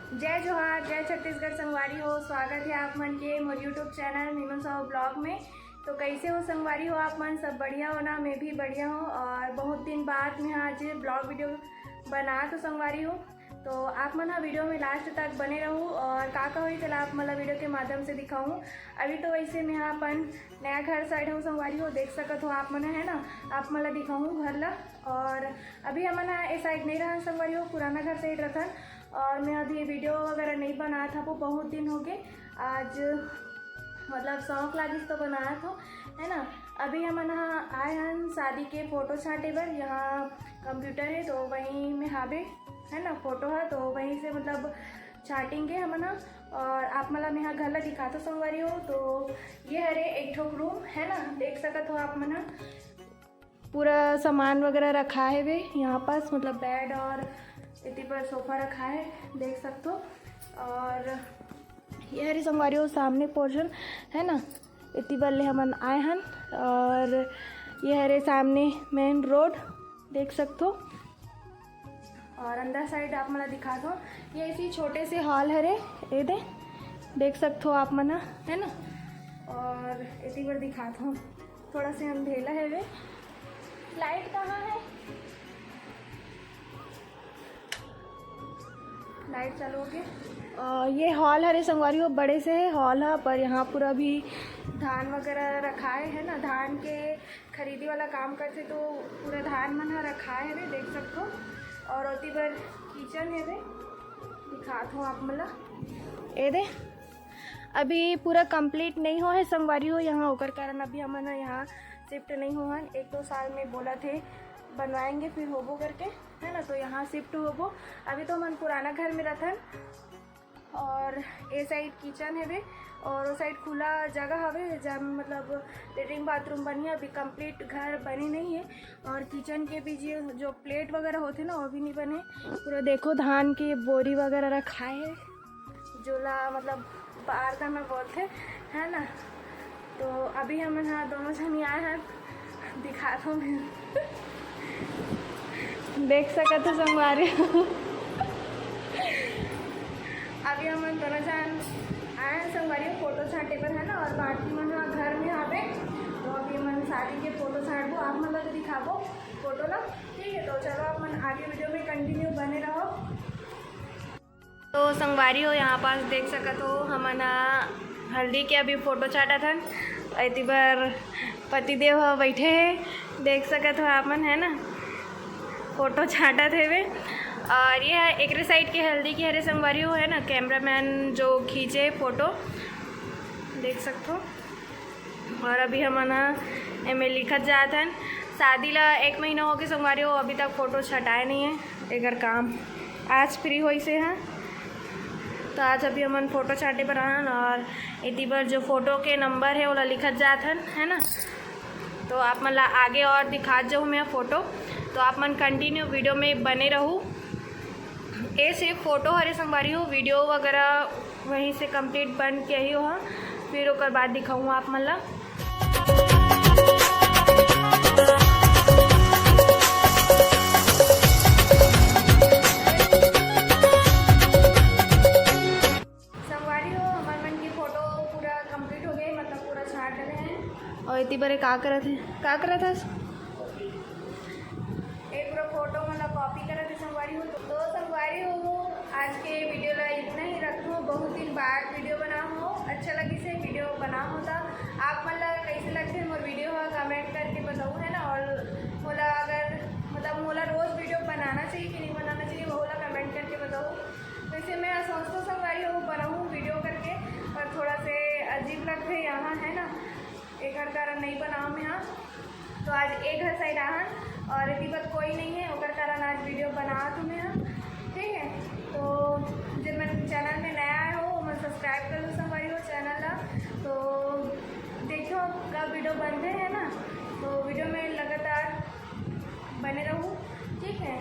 जय जोहार, जय छत्तीसगढ़ संगवारी हो। स्वागत है आप मन के मोर YouTube channel Meenu Sahu blog में। तो कैसे हो संगवारी हो आप मन? सब बढ़िया हो ना? मैं भी बढ़िया हूँ और बहुत दिन बाद मैं आज ब्लॉग वीडियो बना तो संगवारी हो। तो आप मन वीडियो में लास्ट तक बने रहूँ और का हुई चला आप मतलब वीडियो के माध्यम से दिखाऊँ। अभी तो वैसे मैं अपन नया घर साइड हूँ संगवारी हो, देख सकत हो आप मन है ना। आप मतलब दिखाऊँ घर ला। और अभी हमन ए साइड नहीं रहा संगवारी हो, पुराना घर साइड रखन। और मैं अभी वीडियो वगैरह नहीं बनाया था, वो बहुत दिन हो गए। आज मतलब शौक लागिस तो बनाया था है ना। अभी हम आए हैं शादी के फ़ोटो छांटे बर। यहाँ कंप्यूटर है तो वहीं में हावे है ना फ़ोटो है, तो वहीं से मतलब छाटेंगे हम ना। और आप मतलब यहाँ घर ला दिखा तो संगवारी हो। तो ये हरे एक ठोक रूम है ना, देख सकत हो आप मना। पूरा सामान वगैरह रखा है वे यहाँ पास, मतलब बेड और इतनी पर सोफ़ा रखा है, देख सकते हो। और ये हरी संगवारी हो सामने पोर्शन है ना, इतनी बल्ले हमन आए हैं। और ये हरे सामने मेन रोड देख सकते हो। और अंदर साइड आप मना दिखा दो, ये इसी छोटे से हॉल हरे ये देख सकते हो आप मना है ना। और इतनी बार दिखा दो, थोड़ा से अंधेला है वे। लाइट कहाँ है? लाइट चालू हो गया। ये हॉल हरे संगवारी हो, बड़े से है हॉल है, पर यहाँ पूरा भी धान वगैरह रखा है ना। धान के खरीदी वाला काम करते तो पूरा धान मन रखा है वे, देख सकते हो। और ओती पर किचन है वे, दिखाता हूँ आप मतलब ये दे। अभी पूरा कंप्लीट नहीं हो है संगवारी हो यहाँ, होकर कारण अभी हम ना यहाँ शिफ्ट नहीं हुआ। 1-2 साल में बोला थे बनवाएंगे फिर होबो करके है ना, तो यहाँ शिफ्ट होबो। अभी तो हम पुराना घर में रहथन। और ए साइड किचन है वे, और वो साइड खुला जगह हवे जब मतलब लेटरिन बाथरूम बनी है। अभी कंप्लीट घर बने नहीं है। और किचन के भी जो प्लेट वगैरह होते ना वो भी नहीं बने। पूरा देखो धान की बोरी वगैरह रखा है, जोला मतलब बाहर का मैं बोलते है ना। तो अभी हम यहाँ दोनों जन आए हैं, दिखाता हूँ मैं। देख सकते हो संगवारी। अभी हम दोनों जन आए हैं संगवारी फ़ोटो छांटे पर है ना। और बाकी मन घर में आवे तो अभी मन शादी के फ़ोटो छांटबो, आप मन लगे दिखाबो फोटो ला, ठीक है। तो चलो आप मन आगे वीडियो में कंटिन्यू बने रहो। तो संगवारी हो यहाँ पास देख सकते हो हम हल्दी के अभी फ़ोटो छाटा था। इतनी बार पतिदेव बैठे हैं, देख सकते हो आप मन है ना, फ़ोटो छाटा थे वे। और ये है एक साइड की हल्दी की हरे संगवारी हो है ना, कैमरामैन जो खींचे फ़ोटो देख सकते हो। और अभी हम एम लिखत जाते हैं। शादी ला 1 महीना हो गया संगवारी हो, अभी तक फ़ोटो छटाए नहीं है। एक काम आज फ्री हो से हैं, तो आज अभी हम फ़ोटो छाटे पर आन। और इतनी बार जो फ़ोटो के नंबर है वो लिखत जाते है ना। तो आप मतलब आगे और दिखा जाऊँ मैं फ़ोटो, तो आप मन कंटिन्यू वीडियो में बने रहूँ। ये सिर्फ फ़ोटो हरे संगवारी हो, वीडियो वगैरह वहीं से कंप्लीट बन के ही हो, फिर ओकर बाद दिखाऊँ आप मतलब। संगवारी हो हमारे मन की फ़ोटो पूरा कंप्लीट हो गई, मतलब पूरा छाट रहे हैं। और इतनी बार का करत था एक पूरा फ़ोटो मतलब कॉपी करत है संगवारी हो। तो संगवारी हो आज के वीडियो ला इतना ही रखूँ। बहुत दिन बाद वीडियो बना हो, अच्छा लगी से वीडियो बना होता। आप मतलब कैसे लगते हैं मोर वीडियो हो कमेंट करके बताओ है ना। और मोला अगर मतलब मोला रोज़ वीडियो बनाना चाहिए कि नहीं बनाना चाहिए, वो ला कमेंट करके बताओ। वैसे मैं सोचता संगवारी हो बनाऊँ वीडियो करके, पर थोड़ा से अजीब लगते है यहाँ है ना, एक घर कारण नहीं बनाऊँ मैं यहाँ। तो आज एक घर साइड आन और इतनी बात कोई नहीं है, ओकर कारण आज वीडियो बना तुम्हें हम, ठीक है। तो जब मैं चैनल में नया आया हो मैं सब्सक्राइब कर लो संगवारी हो चैनल ला। तो देखो कब वीडियो बनते हैं ना, तो वीडियो में लगातार बने रहूँ, ठीक है।